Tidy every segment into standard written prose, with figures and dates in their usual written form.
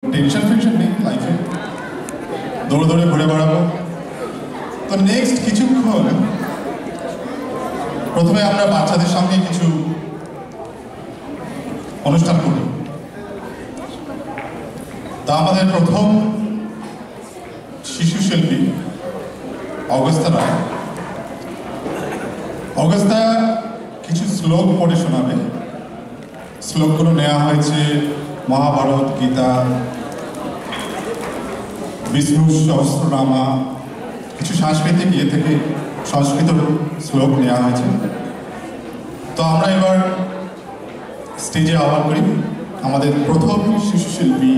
Tension ফেনশন নেই লাইফে, দৌড়ে দৌড়ে ঘুরে বেড়াবো। তো নেক্সট কিছুক্ষণ প্রথমে আমরা বাচ্চাদের সঙ্গে কিছু অনুষ্ঠান করি। তা আমাদের প্রথম শিশু শিল্পী অগস্তা রায়, অগস্তা কিছু শ্লোক পড়ে শোনাবে। শ্লোকগুলো নেওয়া হয়েছে মহাভারত, গীতা, বিষ্ণু সহস্রনামা, কিছু সাংস্কৃতিক ইয়ে থেকে সংস্কৃত শ্লোক নেওয়া হয়েছে। তো আমরা এবার স্টেজে আহ্বান করি আমাদের প্রথম শিশু শিল্পী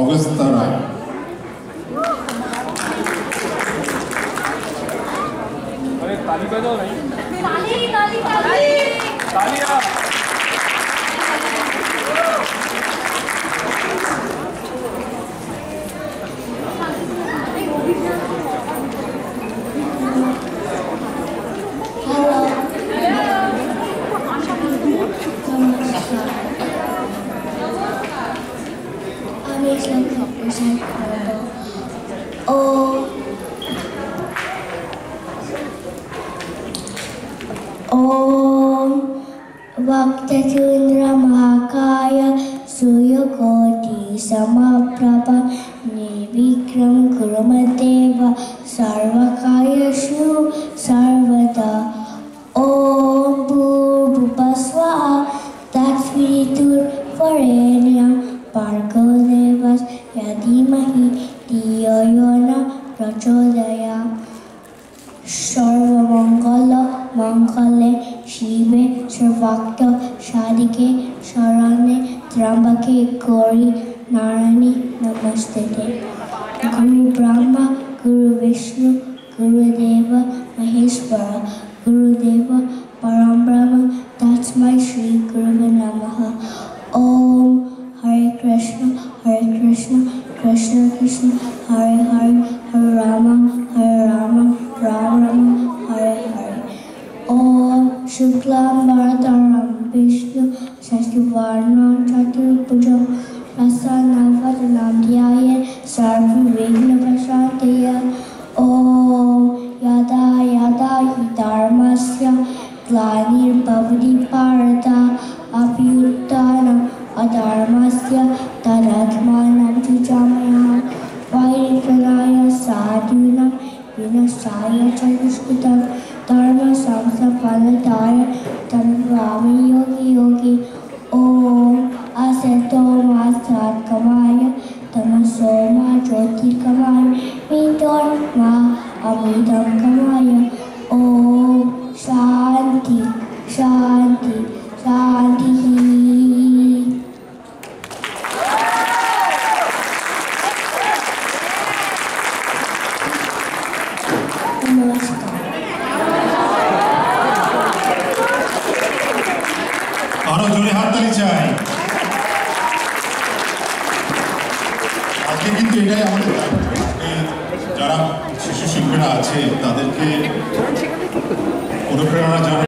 অগস্তা রায়। Om Vaktatundra Mahakaya Suryakoti Samaprabha Nirvikram Kurumadeva Sarvakaya Shu Sarvada. Om Bhuvasvaha Tatsviritur Varenyam Bhargo Devas Yadimahi Dhiyo Yona Prachodayam. Sarvamangala Mangale Shive Sarvakta Shadike Sharane Trambake Gauri Narani Namastete. Guru Brahma, Guru Vishnu, Guru Deva Maheshwara, Guru Deva Param Brahma, that's my Shri Guru Namaha. Om Hare Krishna, Krishna Krishna, Hare Hare, Hare Rama, Rama Rama, Hare Hare. Om Shuklam Bharadaram Vishnu Shashivarnam Chaturbhujam Prasanavadanam Dhyaye Sarva Vigna Prashantaya. Om Yada Yada Hi Dharmasya Glanir Bhavati Bharata Abhyuttanam Adharmasya Tadatmanam Jujamaya Vairikranaya Sadhunam Vinasaya Chadushkutam Dharma Samsa Paladaya Tamvami Yogi Yogi. Om Asato Ma Satkamaya Tamaso Ma Jyoti Kamaya Midor Ma Amidam Kamaya. Om Shanti Shanti Shanti. আরো জোরে হাততালি চাই। আজকে কিন্তু এটাই আমাদের যারা শিশু শিল্পীরা আছে তাদেরকে অনুপ্রেরণা জানাই।